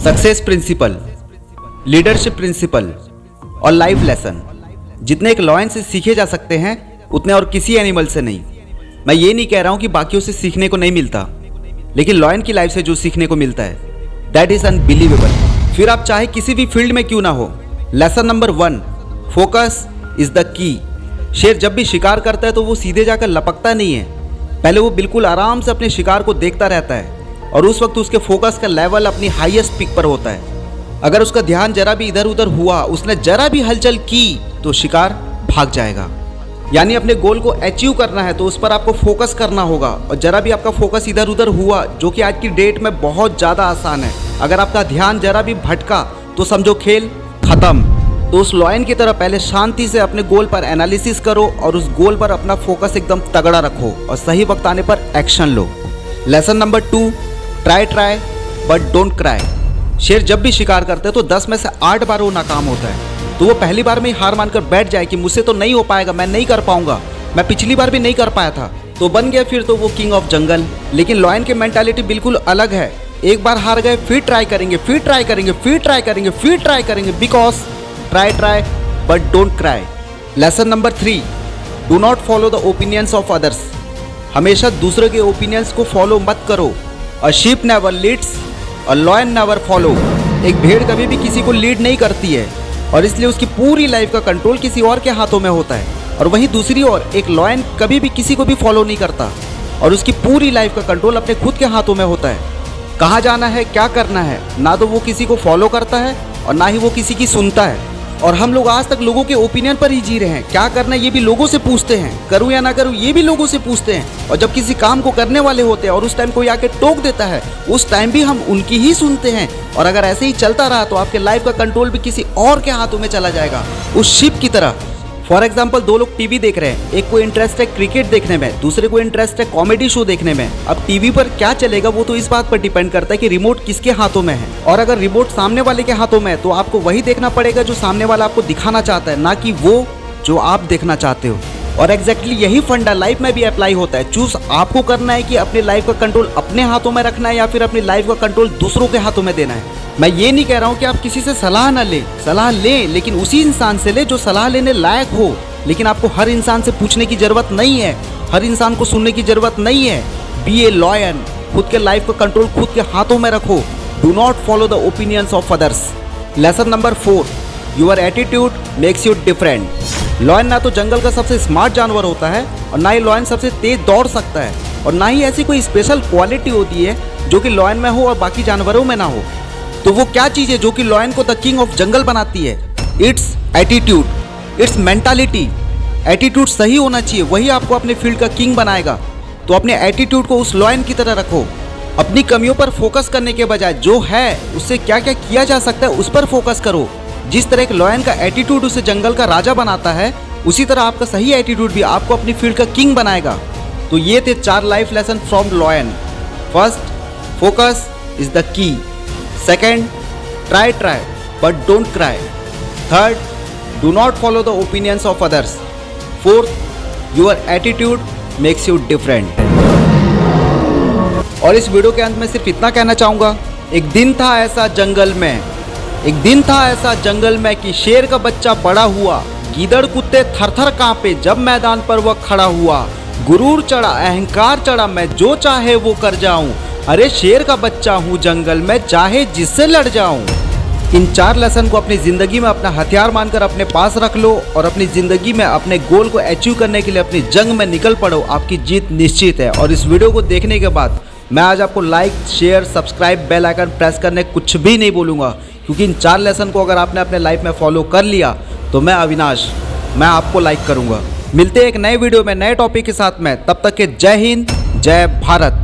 Success principal, leadership principal और life lesson जितने एक लॉयन से सीखे जा सकते हैं उतने और किसी एनिमल से नहीं। मैं ये नहीं कह रहा हूं कि बाकियों से सीखने को नहीं मिलता, लेकिन लॉयन की लाइफ से जो सीखने को मिलता है दैट इज अनबिलीवेबल। फिर आप चाहे किसी भी फील्ड में क्यों ना हो। Lesson number 1, focus is the key. शेर जब भी शिकार करता है तो वो सीधे जाकर लपकता नहीं है, पहले वो बिल्कुल आराम से अपने शिकार को देखता रहता है और उस वक्त उसके फोकस का लेवल अपनी हाईएस्ट पीक पर होता है। अगर उसका ध्यान जरा भी इधर उधर हुआ, उसने जरा भी हलचल की तो शिकार भाग जाएगा। यानी अपने गोल को अचीव करना है तो उस पर आपको फोकस करना होगा, और जरा भी आपका फोकस इधर उधर हुआ, जो कि आज की डेट में बहुत ज़्यादा आसान है, अगर आपका ध्यान जरा भी भटका तो समझो खेल खत्म। तो उस लॉयन की तरह पहले शांति से अपने गोल पर एनालिसिस करो और उस गोल पर अपना फोकस एकदम तगड़ा रखो और सही वक्त आने पर action low. Lesson number 2, try but don't cry. शेर जब भी शिकार करते हैं तो 10 में से 8 बार वो नाकाम होता है, तो वो पहली बार में ही हार मानकर बैठ जाए कि मुझसे तो नहीं हो पाएगा, मैं नहीं कर पाऊंगा, मैं पिछली बार भी नहीं कर पाया था, तो बन गया फिर तो वो किंग ऑफ जंगल। लेकिन लॉयन की मेंटालिटी बिल्कुल अलग है। एक बार हार गए फिर ट्राई करेंगे, फिर ट्राई करेंगे, फिर ट्राई करेंगे, फिर ट्राई करेंगे, because try but don't cry. Lesson number 3, do not follow the opinions of others. हमेशा दूसरों के ओपिनियंस को फॉलो मत करो। A sheep never leads, a lion never follow. एक भेड़ कभी भी किसी को लीड नहीं करती है और इसलिए उसकी पूरी लाइफ का कंट्रोल किसी और के हाथों में होता है। और वहीं दूसरी ओर एक लॉयन कभी भी किसी को भी फॉलो नहीं करता और उसकी पूरी लाइफ का कंट्रोल अपने खुद के हाथों में होता है। कहाँ जाना है, क्या करना है, ना तो वो किसी को फॉलो करता है और ना ही वो किसी की सुनता है। और हम लोग आज तक लोगों के ओपिनियन पर ही जी रहे हैं। क्या करना है ये भी लोगों से पूछते हैं, करूं या ना करूं ये भी लोगों से पूछते हैं, और जब किसी काम को करने वाले होते हैं और उस टाइम कोई आके टोक देता है उस टाइम भी हम उनकी ही सुनते हैं। और अगर ऐसे ही चलता रहा तो आपके लाइफ का कंट्रोल भी किसी और के हाथों में चला जाएगा, उस शिप की तरह। फॉर एग्जाम्पल 2 लोग टीवी देख रहे हैं, एक को इंटरेस्ट है क्रिकेट देखने में, दूसरे को इंटरेस्ट है कॉमेडी शो देखने में। अब टीवी पर क्या चलेगा वो तो इस बात पर डिपेंड करता है कि रिमोट किसके हाथों में है, और अगर रिमोट सामने वाले के हाथों में है तो आपको वही देखना पड़ेगा जो सामने वाला आपको दिखाना चाहता है, ना कि वो जो आप देखना चाहते हो। और एग्जैक्टली यही फंडा लाइफ में भी अप्लाई होता है। चूज आपको करना है कि अपनी लाइफ का कंट्रोल अपने हाथों में रखना है या फिर अपनी लाइफ का कंट्रोल दूसरों के हाथों में देना है। मैं ये नहीं कह रहा हूँ कि आप किसी से सलाह ना ले, सलाह लें, लेकिन उसी इंसान से ले जो सलाह लेने लायक हो। लेकिन आपको हर इंसान से पूछने की जरूरत नहीं है, हर इंसान को सुनने की जरूरत नहीं है। बी ए लॉयन, खुद के लाइफ का कंट्रोल खुद के हाथों में रखो। Do not follow the opinions of others. Lesson number 4, your attitude makes you different. Lion ना तो जंगल का सबसे स्मार्ट जानवर होता है और ना ही लॉयन सबसे तेज दौड़ सकता है, और ना ही ऐसी कोई स्पेशल क्वालिटी होती है जो कि लॉयन में हो और बाकी जानवरों में ना हो। तो वो क्या चीज़ है जो कि लॉयन को द किंग ऑफ जंगल बनाती है? It's attitude, it's mentality. Attitude सही होना चाहिए, वही आपको अपने फील्ड का किंग बनाएगा। तो अपने एटीट्यूड को उस लॉयन की तरह रखो। अपनी कमियों पर फोकस करने के बजाय जो है उससे क्या क्या किया जा सकता है उस पर फोकस करो। जिस तरह एक लॉयन का एटीट्यूड उसे जंगल का राजा बनाता है, उसी तरह आपका सही एटीट्यूड भी आपको अपनी फील्ड का किंग बनाएगा। तो ये थे 4 life lesson from lion. First, focus is the key. Second, try but don't cry. Third, do not follow the opinions of others. Fourth, your attitude makes you different. और इस वीडियो के अंत में सिर्फ इतना कहना चाहूँगा, एक दिन था ऐसा जंगल में कि शेर का बच्चा बड़ा हुआ, गीदड़ कुत्ते थर-थर कांपे जब मैदान पर वह खड़ा हुआ। गुरूर चढ़ा, अहंकार चढ़ा, मैं जो चाहे वो कर जाऊं। अरे शेर का बच्चा हूँ जंगल में, चाहे जिससे लड़ जाऊं। इन 4 लेसन को अपनी ज़िंदगी में अपना हथियार मानकर अपने पास रख लो और अपनी ज़िंदगी में अपने गोल को अचीव करने के लिए अपनी जंग में निकल पड़ो। आपकी जीत निश्चित है। और इस वीडियो को देखने के बाद मैं आज आपको like, share, subscribe, bell icon press करने कुछ भी नहीं बोलूँगा, क्योंकि इन 4 लेसन को अगर आपने अपने लाइफ में फॉलो कर लिया तो मैं अविनाश, मैं आपको लाइक करूँगा। मिलते हैं एक नए वीडियो में नए टॉपिक के साथ में, तब तक के जय हिंद, जय भारत।